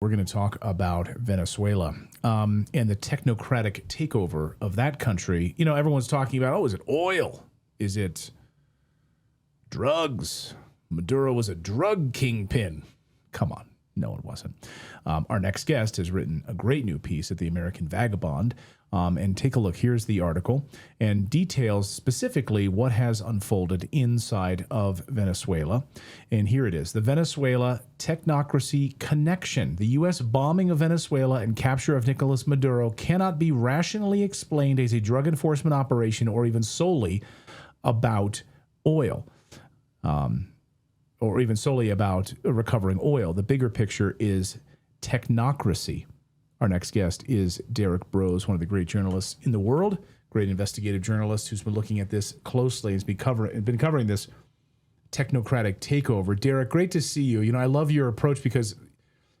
We're going to talk about Venezuela and the technocratic takeover of that country. You know, everyone's talking about, is it oil? Is it drugs? Maduro was a drug kingpin. Come on. No, it wasn't. Our next guest has written a great new piece at the American Vagabond. And take a look. Here's the article and details specifically what has unfolded inside of Venezuela. And here it is. The Venezuela technocracy connection. The U.S. bombing of Venezuela and capture of Nicolas Maduro cannot be rationally explained as a drug enforcement operation or even solely about oil. Or even solely about recovering oil. The bigger picture is technocracy. Our next guest is Derrick Rose, one of the great journalists in the world, great investigative journalist who's been looking at this closely and has been covering this technocratic takeover. Derrick, great to see you. You know, I love your approach because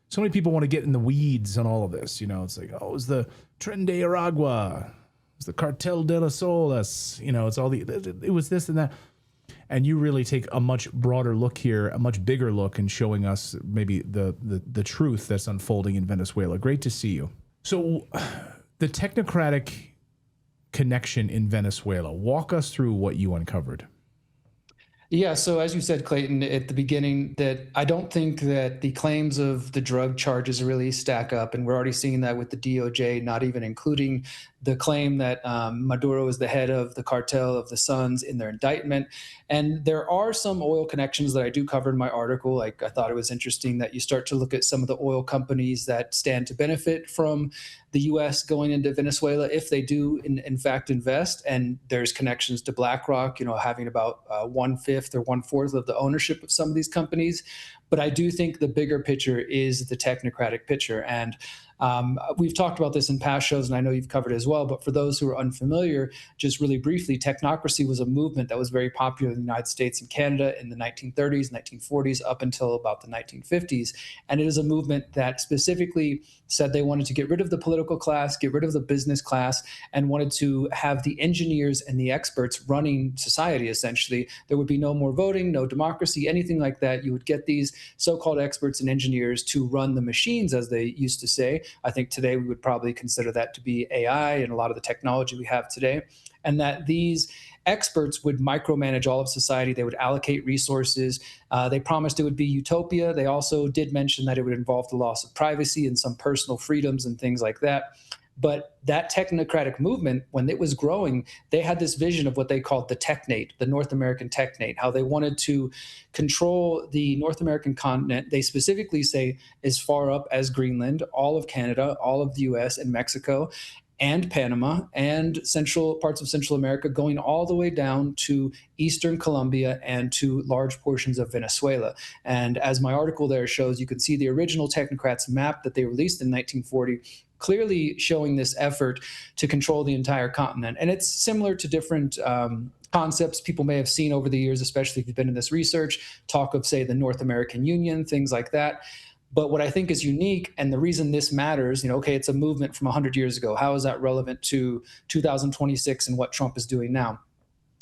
so many people want to get in the weeds on all of this. You know, it's like, it was the Tren de Aragua, it was the Cartel de las Olas, you know, it was this and that. And you really take a much broader look here, a much bigger look, and showing us maybe the truth that's unfolding in Venezuela. Great to see you. So the technocratic connection in Venezuela, walk us through what you uncovered. Yeah, so as you said, Clayton, at the beginning, that I don't think that the claims of the drug charges really stack up. And we're already seeing that with the DOJ, not even including the claim that Maduro is the head of the cartel of the Suns in their indictment. And there are some oil connections that I do cover in my article. Like, I thought it was interesting that you start to look at some of the oil companies that stand to benefit from the U.S. going into Venezuela, if they do in fact invest. And there's connections to BlackRock, you know, having about 1/5 or 1/4 of the ownership of some of these companies. But I do think the bigger picture is the technocratic picture. And we've talked about this in past shows, and I know you've covered it as well. But for those who are unfamiliar, just really briefly, technocracy was a movement that was very popular in the United States and Canada in the 1930s, 1940s, up until about the 1950s. And it is a movement that specifically said they wanted to get rid of the political class, get rid of the business class, and wanted to have the engineers and the experts running society, essentially. There would be no more voting, no democracy, anything like that. You would get these so-called experts and engineers to run the machines, as they used to say. I think today we would probably consider that to be AI and a lot of the technology we have today. And that these experts would micromanage all of society. They would allocate resources. They promised it would be utopia. They also did mention that it would involve the loss of privacy and some personal freedoms and things like that. But that technocratic movement, when it was growing, they had this vision of what they called the technate, the North American technate, how they wanted to control the North American continent. They specifically say as far up as Greenland, all of Canada, all of the US and Mexico, and Panama, and central parts of Central America, going all the way down to Eastern Colombia and to large portions of Venezuela. And as my article there shows, you can see the original technocrats map that they released in 1940, clearly showing this effort to control the entire continent. And it's similar to different concepts people may have seen over the years, especially if you've been in this research, talk of, say, the North American Union, things like that. But what I think is unique, and the reason this matters, okay, it's a movement from 100 years ago. How is that relevant to 2026 and what Trump is doing now?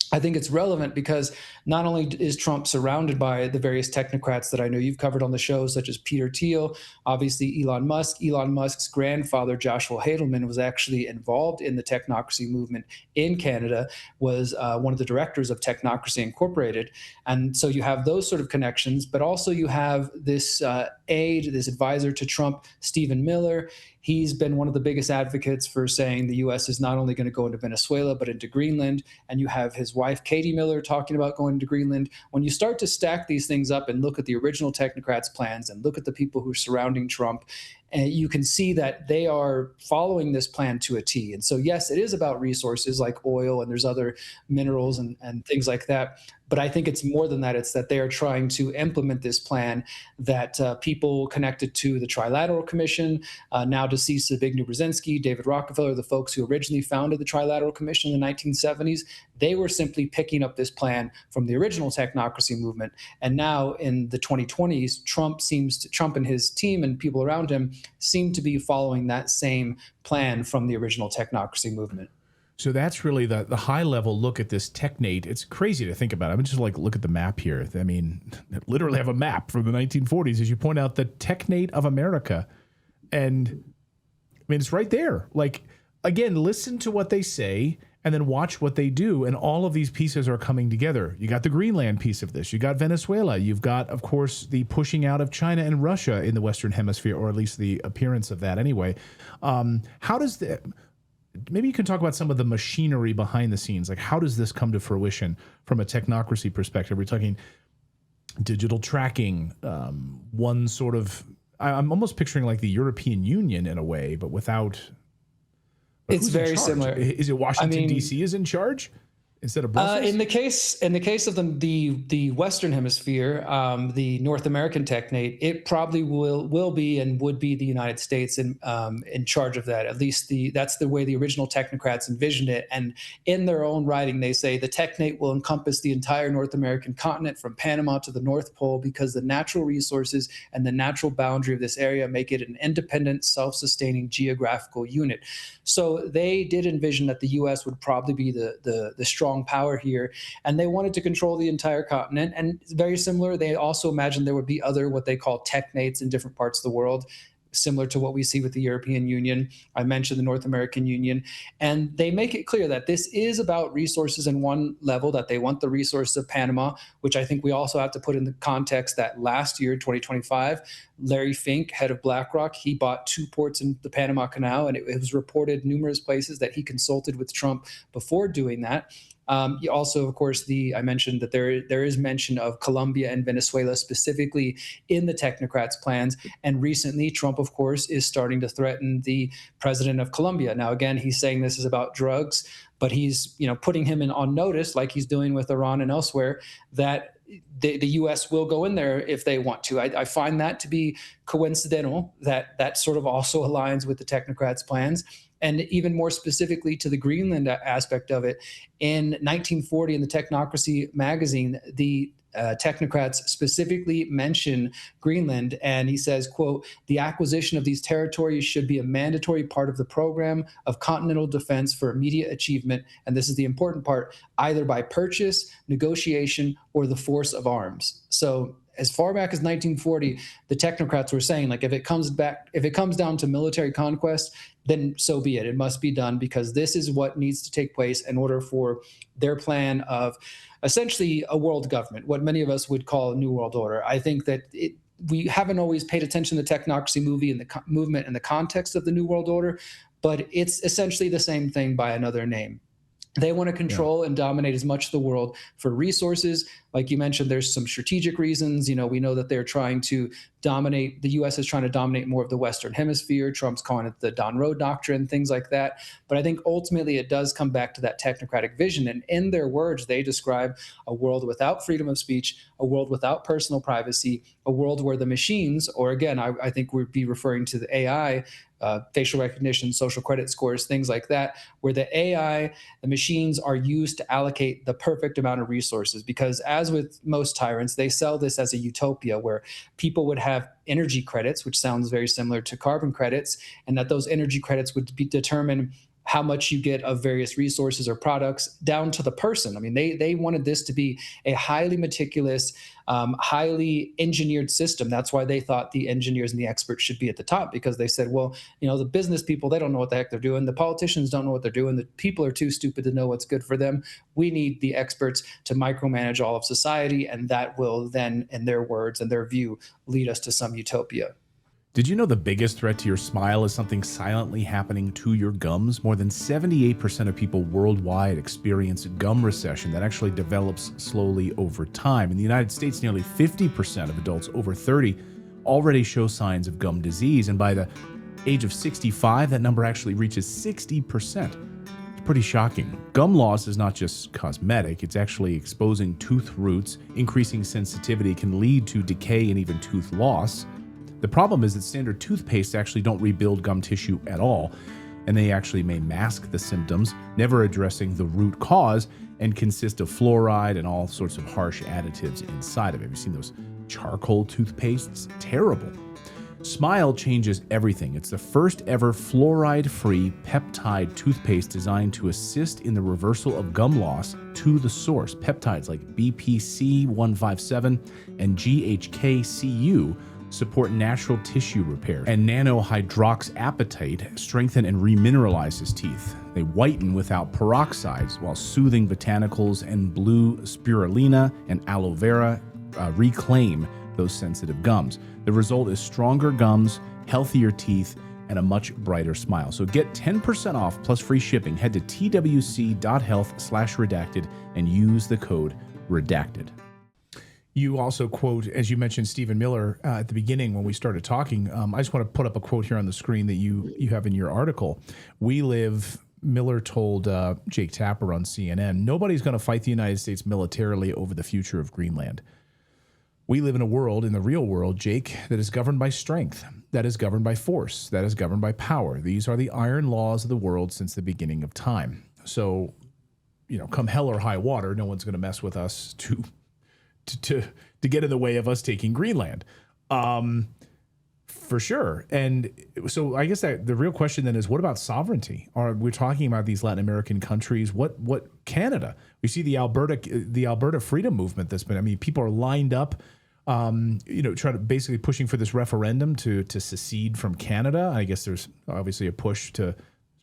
I think it's relevant because not only is Trump surrounded by the various technocrats that I know you've covered on the show, such as Peter Thiel, obviously Elon Musk. Elon Musk's grandfather, Joshua Hadelman, was actually involved in the technocracy movement in Canada, was one of the directors of Technocracy Incorporated. And so you have those sort of connections, but also you have this aide, this advisor to Trump, Stephen Miller. He's been one of the biggest advocates for saying the U.S. is not only going to go into Venezuela, but into Greenland. And you have his wife, Katie Miller, talking about going to Greenland. When you start to stack these things up and look at the original technocrats' plans and look at the people who are surrounding Trump, and you can see that they are following this plan to a T. And so, yes, it is about resources like oil, and there's other minerals and things like that. But I think it's more than that. It's that they are trying to implement this plan that people connected to the Trilateral Commission, now deceased Zbigniew Brzezinski, David Rockefeller, the folks who originally founded the Trilateral Commission in the 1970s, they were simply picking up this plan from the original technocracy movement. And now in the 2020s, Trump and his team and people around him seem to be following that same plan from the original technocracy movement. So that's really the high-level look at this technate. It's crazy to think about. I mean, just look at the map here. I mean, literally have a map from the 1940s. As you point out, the technate of America And I mean, it's right there. Like, again, listen to what they say and then watch what they do. And all of these pieces are coming together. You got the Greenland piece of this. You got Venezuela. You've got, of course, the pushing out of China and Russia in the Western Hemisphere, or at least the appearance of that anyway. How does the... Maybe you can talk about some of the machinery behind the scenes. Like, how does this come to fruition from a technocracy perspective? We're talking digital tracking, one sort of... I'm almost picturing like the European Union in a way, but without... It's very similar. Is it Washington, D.C. is in charge instead of Brussels? In the case of the Western Hemisphere, the North American technate, it probably will be and would be the United States in charge of that. At least that's the way the original technocrats envisioned it. And in their own writing, they say the technate will encompass the entire North American continent from Panama to the North Pole, because the natural resources and the natural boundary of this area make it an independent, self-sustaining geographical unit. So they did envision that the U.S. would probably be the strong power here, and they wanted to control the entire continent. And very similar, they also imagined there would be other what they call technates in different parts of the world, similar to what we see with the European Union. I mentioned the North American Union, and they make it clear that this is about resources in one level, that they want the resources of Panama, which I think we also have to put in the context that last year, 2025, Larry Fink, head of BlackRock, he bought 2 ports in the Panama Canal, and it was reported numerous places that he consulted with Trump before doing that. Also, of course, I mentioned that there is mention of Colombia and Venezuela specifically in the technocrats' plans. And recently, Trump, of course, is starting to threaten the president of Colombia. Now, again, he's saying this is about drugs, but he's putting him on notice, like he's doing with Iran and elsewhere, that the U.S. will go in there if they want to. I find that to be coincidental, that sort of also aligns with the technocrats' plans. And even more specifically to the Greenland aspect of it, in 1940 in the Technocracy magazine, the technocrats specifically mention Greenland, and he says, quote, "The acquisition of these territories should be a mandatory part of the program of continental defense for immediate achievement," and this is the important part, "either by purchase, negotiation, or the force of arms." So as far back as 1940, the technocrats were saying, like, if it comes down to military conquest, then so be it. It must be done, because this is what needs to take place in order for their plan of essentially a world government, what many of us would call a new world order. I think that we haven't always paid attention to the technocracy movement in the context of the new world order, but it's essentially the same thing by another name. They want to control and dominate as much of the world for resources. Like you mentioned, there's some strategic reasons. We know that they're trying to dominate, the U.S. is trying to dominate more of the Western Hemisphere. Trump's calling it the Don Road Doctrine, things like that. But I think ultimately it does come back to that technocratic vision. And in their words, they describe a world without freedom of speech, a world without personal privacy, a world where the machines, or again, I think we'd be referring to the AI, facial recognition, social credit scores, things like that, where the AI, the machines are used to allocate the perfect amount of resources. Because as with most tyrants, they sell this as a utopia where people would have energy credits, which sounds very similar to carbon credits, and that those energy credits would determine how much you get of various resources or products down to the person. I mean, they wanted this to be a highly meticulous, highly engineered system. That's why they thought the engineers and the experts should be at the top, because they said, well, the business people, they don't know what the heck they're doing. The politicians don't know what they're doing. The people are too stupid to know what's good for them. We need the experts to micromanage all of society, and that will then, in their words and their view, lead us to some utopia. Did you know the biggest threat to your smile is something silently happening to your gums? More than 78% of people worldwide experience gum recession that actually develops slowly over time. In the United States, nearly 50% of adults over 30 already show signs of gum disease. And by the age of 65, that number actually reaches 60%. It's pretty shocking. Gum loss is not just cosmetic. It's actually exposing tooth roots. Increasing sensitivity can lead to decay and even tooth loss. The problem is that standard toothpaste actually don't rebuild gum tissue at all, and they actually may mask the symptoms, never addressing the root cause, and consist of fluoride and all sorts of harsh additives inside of it. Have you seen those charcoal toothpastes? Terrible. Smile changes everything. It's the first ever fluoride-free peptide toothpaste designed to assist in the reversal of gum loss to the source. Peptides like BPC-157 and GHK-Cu support natural tissue repair, and nanohydroxyapatite strengthen and remineralize his teeth. They whiten without peroxides, while soothing botanicals and blue spirulina and aloe vera reclaim those sensitive gums. The result is stronger gums, healthier teeth, and a much brighter smile. So get 10% off plus free shipping. Head to twc.health/redacted and use the code redacted. You also quote, as you mentioned, Stephen Miller at the beginning when we started talking. I just want to put up a quote here on the screen that you have in your article. Miller told Jake Tapper on CNN, nobody's going to fight the United States militarily over the future of Greenland. We live in a world, in the real world, Jake, that is governed by strength, that is governed by force, that is governed by power. These are the iron laws of the world since the beginning of time. So, come hell or high water, no one's going to mess with us to get in the way of us taking Greenland, for sure. And so I guess that the real question then is, what about sovereignty? We're talking about these Latin American countries. What Canada? We see the Alberta freedom movement that's been. People are lined up. Trying to basically pushing for this referendum to secede from Canada. I guess there's obviously there's been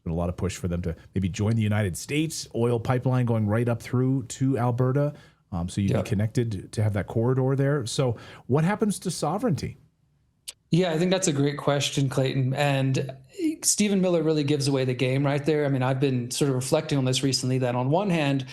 a lot of push for them to maybe join the United States, oil pipeline going right up through to Alberta. So you'd be connected to have that corridor there. So what happens to sovereignty? Yeah, I think that's a great question, Clayton. And Stephen Miller really gives away the game right there. I've been sort of reflecting on this recently, that on one hand,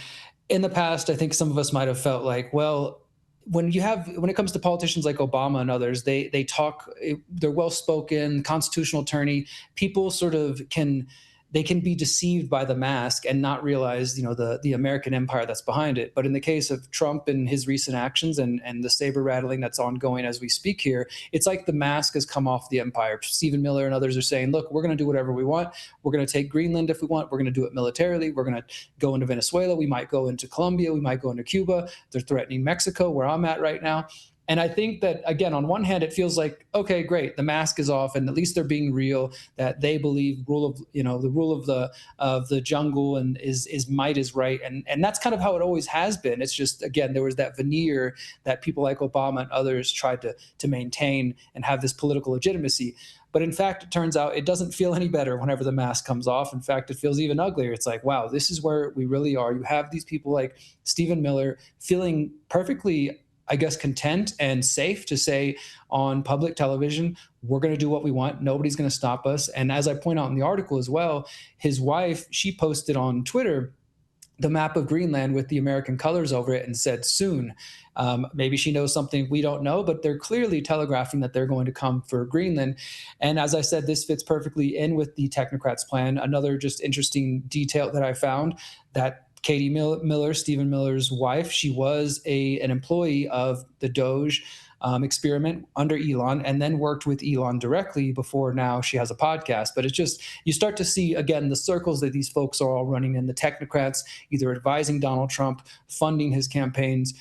in the past, I think some of us might have felt like, well, when it comes to politicians like Obama and others, they talk, they're well-spoken, constitutional attorney, people sort of can be deceived by the mask and not realize, the American empire that's behind it. But in the case of Trump and his recent actions and the saber rattling that's ongoing as we speak here, it's like the mask has come off the empire. Stephen Miller and others are saying, look, we're going to do whatever we want. We're going to take Greenland if we want. We're going to do it militarily. We're going to go into Venezuela. We might go into Colombia. We might go into Cuba. They're threatening Mexico, where I'm at right now. And I think that, again, on one hand, it feels like, okay, great, the mask is off, and at least they're being real, that they believe the rule of the jungle and is might is right. And that's kind of how it always has been. It's just, again, there was that veneer that people like Obama and others tried to maintain and have this political legitimacy. But in fact, it turns out it doesn't feel any better whenever the mask comes off. In fact, it feels even uglier. It's like, wow, this is where we really are. You have these people like Stephen Miller feeling perfectly, I guess, content and safe to say on public television, we're going to do what we want. Nobody's going to stop us. And as I point out in the article as well, his wife, she posted on Twitter the map of Greenland with the American colors over it and said soon. Maybe she knows something we don't know, but they're clearly telegraphing that they're going to come for Greenland. And as I said, this fits perfectly in with the technocrats' plan. Another just interesting detail that I found, that Katie Miller, Stephen Miller's wife, she was an employee of the Doge experiment under Elon, and then worked with Elon directly before now she has a podcast. But it's just, you start to see, again, the circles that these folks are all running in, the technocrats either advising Donald Trump, funding his campaigns.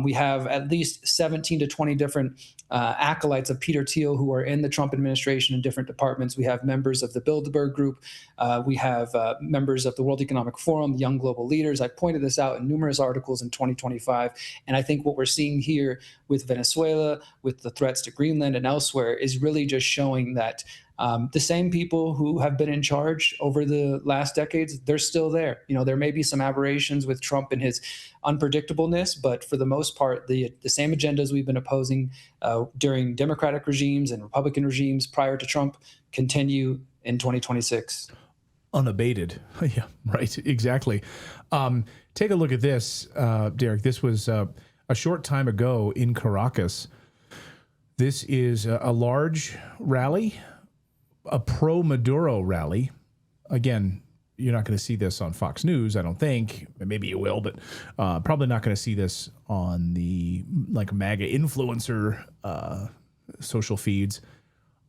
We have at least 17 to 20 different acolytes of Peter Thiel who are in the Trump administration in different departments. We have members of the Bilderberg Group. We have members of the World Economic Forum, Young Global Leaders. I pointed this out in numerous articles in 2025. And I think what we're seeing here with Venezuela, with the threats to Greenland and elsewhere, is really just showing that the same people who have been in charge over the last decades, they're still there. There may be some aberrations with Trump and his unpredictableness, but for the most part, the same agendas we've been opposing during Democratic regimes and Republican regimes prior to Trump continue in 2026. Unabated. Yeah, right. Exactly. Take a look at this, Derrick. This was a short time ago in Caracas. This is a large rally, a pro-Maduro rally. Again, you're not going to see this on Fox News, I don't think. Maybe you will, but probably not going to see this on the MAGA influencer social feeds.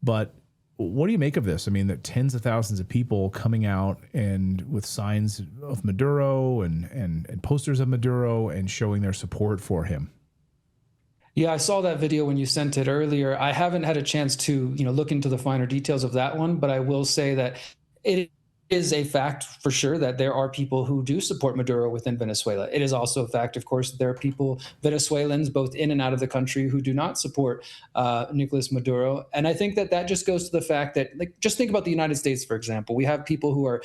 But what do you make of this? That tens of thousands of people coming out and with signs of Maduro and posters of Maduro and showing their support for him. Yeah, I saw that video when you sent it earlier. I haven't had a chance to, look into the finer details of that one, but I will say that it Is a fact for sure that there are people who do support Maduro within Venezuela. It is also a fact, of course, that there are people, Venezuelans, both in and out of the country, who do not support Nicolas Maduro. And I think that that just goes to the fact that, like, just think about the United States, for example. We have people who are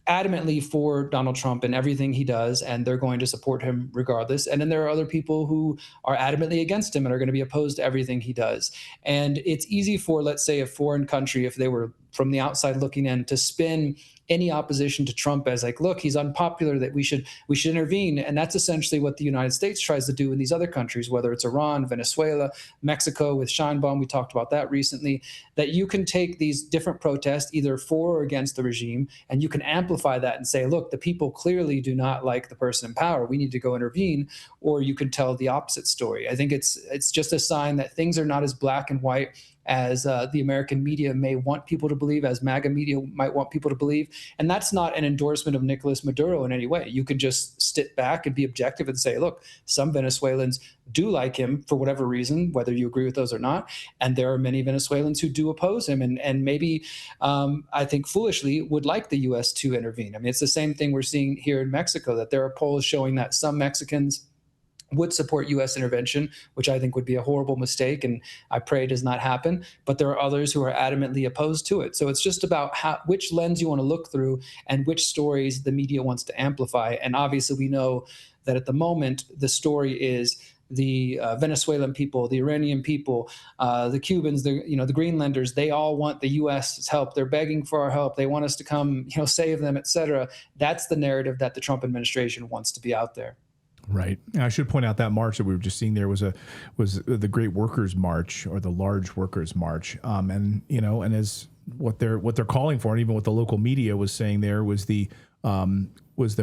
adamantly for Donald Trump and everything he does, and they're going to support him regardless. And then there are other people who are adamantly against him and are going to be opposed to everything he does. And it's easy for, let's say, a foreign country, if they were from the outside looking in, to spin any opposition to Trump as like, look, he's unpopular, that we should intervene. And that's essentially what the United States tries to do in these other countries, whether it's Iran, Venezuela, Mexico with Scheinbaum. We talked about that recently, that you can take these different protests either for or against the regime, and you can amplify that and say, look, the people clearly do not like the person in power. We need to go intervene. Or you can tell the opposite story. I think it's just a sign that things are not as black and white as the American media may want people to believe, as MAGA media might want people to believe. And that's not an endorsement of Nicolas Maduro in any way. You can just sit back and be objective and say, look, some Venezuelans do like him for whatever reason, whether you agree with those or not. And there are many Venezuelans who do oppose him and maybe, I think foolishly, would like the U.S. to intervene. I mean, it's the same thing we're seeing here in Mexico, that there are polls showing that some Mexicans would support U.S. intervention, which I think would be a horrible mistake, and I pray it does not happen. But there are others who are adamantly opposed to it. So it's just about which lens you want to look through and which stories the media wants to amplify. And obviously we know that at the moment, the story is the Venezuelan people, the Iranian people, the Cubans, the Greenlanders, they all want the U.S.'s help. They're begging for our help. They want us to come, save them, et cetera. That's the narrative that the Trump administration wants to be out there. Right. And I should point out that march that we were just seeing there was the Great Workers' March, or the Large Workers' March. And as what they're calling for, and even what the local media was saying there, was the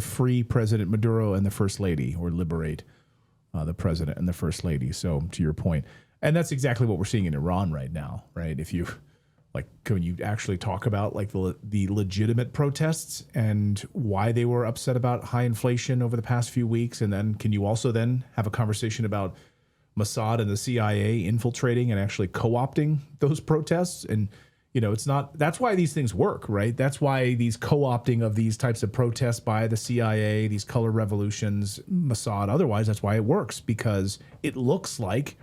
free President Maduro and the First Lady, or liberate the president and the First Lady. So to your point, and that's exactly what we're seeing in Iran right now, right? If you can you actually talk about like the legitimate protests and why they were upset about high inflation over the past few weeks? And then can you also then have a conversation about Mossad and the CIA infiltrating and actually co-opting those protests? And, it's not, that's why these things work, right? That's why these co-opting of these types of protests by the CIA, these color revolutions, Mossad, otherwise, that's why it works, because it looks like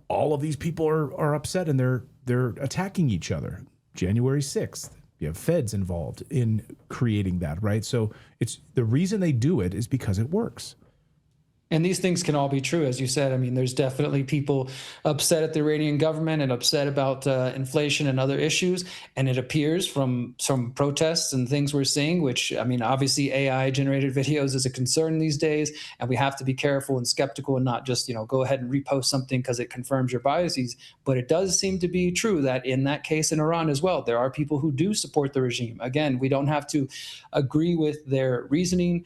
all of these people are upset and they're attacking each other. January 6th, you have feds involved in creating that, right? So it's the reason they do it is because it works. And these things can all be true, as you said. I mean, there's definitely people upset at the Iranian government and upset about inflation and other issues. And it appears from some protests and things we're seeing, which, I mean, obviously AI-generated videos is a concern these days, and we have to be careful and skeptical and not just, go ahead and repost something because it confirms your biases. But it does seem to be true that in that case in Iran as well, there are people who do support the regime. Again, we don't have to agree with their reasoning,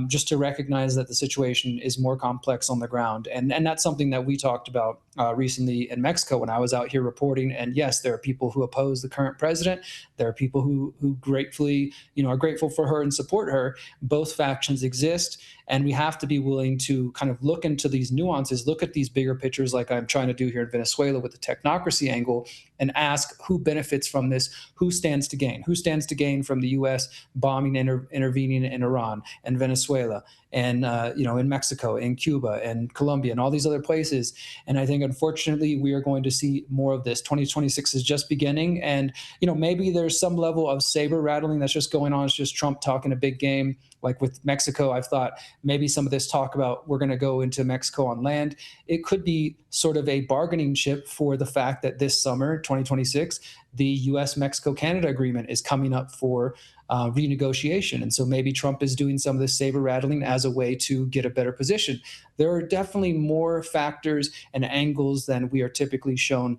just to recognize that the situation is more complex on the ground. And that's something that we talked about recently in Mexico when I was out here reporting. And yes, there are people who oppose the current president. There are people who gratefully, are grateful for her and support her. Both factions exist. And we have to be willing to kind of look into these nuances, look at these bigger pictures like I'm trying to do here in Venezuela with the technocracy angle, and ask who benefits from this, who stands to gain? Who stands to gain from the U.S. bombing and intervening in Iran and Venezuela and, in Mexico and Cuba and Colombia and all these other places? And I think, unfortunately, we are going to see more of this. 2026 is just beginning. And, maybe there's some level of saber rattling that's just going on. It's just Trump talking a big game. Like with Mexico, I've thought maybe some of this talk about we're going to go into Mexico on land, it could be sort of a bargaining chip for the fact that this summer, 2026, the U.S.-Mexico-Canada agreement is coming up for renegotiation. And so maybe Trump is doing some of this saber rattling as a way to get a better position. There are definitely more factors and angles than we are typically shown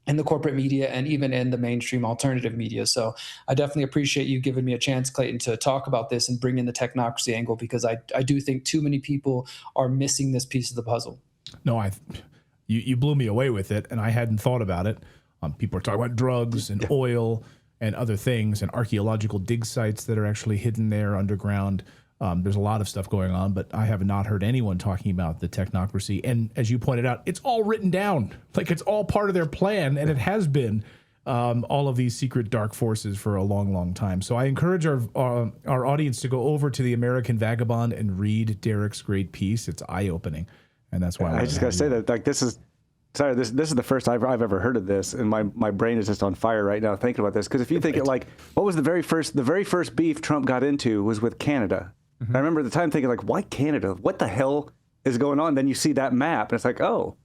in the corporate media and even in the mainstream alternative media. So I definitely appreciate you giving me a chance, Clayton, to talk about this and bring in the technocracy angle, because I do think too many people are missing this piece of the puzzle. No, you blew me away with it, and I hadn't thought about it. People are talking about drugs and oil and other things, and archaeological dig sites that are actually hidden there underground. There's a lot of stuff going on, but I have not heard anyone talking about the technocracy. And as you pointed out, it's all written down. Like, it's all part of their plan, and it has been all of these secret dark forces for a long, long time. So I encourage our audience to go over to the American Vagabond and read Derrick's great piece. It's eye-opening, and that's why I just gotta say that, like, this is the first I've ever heard of this, and my brain is just on fire right now thinking about this. Because if you think it, like, what was the very first beef Trump got into was with Canada. I remember at the time thinking, like, why Canada? What the hell is going on? Then you see that map, and it's like, oh,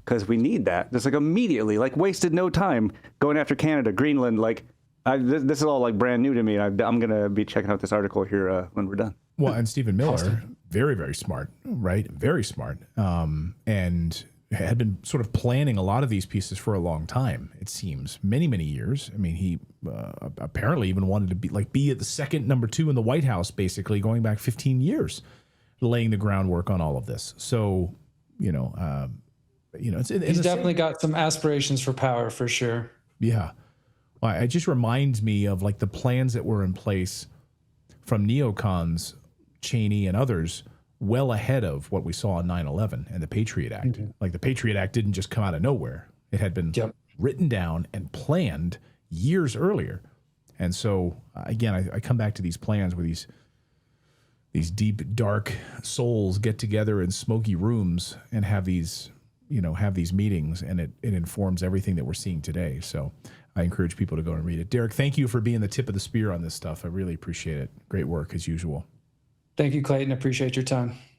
because we need that. Just like immediately, like, wasted no time going after Canada, Greenland. Like, this is all like brand new to me. I'm gonna be checking out this article here when we're done. Well, and Stephen Miller, very, very smart, right? Very smart, and had been sort of planning a lot of these pieces for a long time. It seems many, many years. I mean, he apparently even wanted to be at the second number 2 in the White House, basically going back 15 years, laying the groundwork on all of this. So, it's he's definitely got some aspirations for power, for sure. Yeah. Well, it just reminds me of like the plans that were in place from neocons, Cheney and others, well ahead of what we saw on 9/11 and the Patriot Act. Mm-hmm. Like, the Patriot Act didn't just come out of nowhere. It had been written down and planned years earlier. And so, again, I come back to these plans where these deep, dark souls get together in smoky rooms and have these meetings, and it informs everything that we're seeing today. So I encourage people to go and read it. Derrick, thank you for being the tip of the spear on this stuff. I really appreciate it. Great work as usual. Thank you, Clayton. Appreciate your time.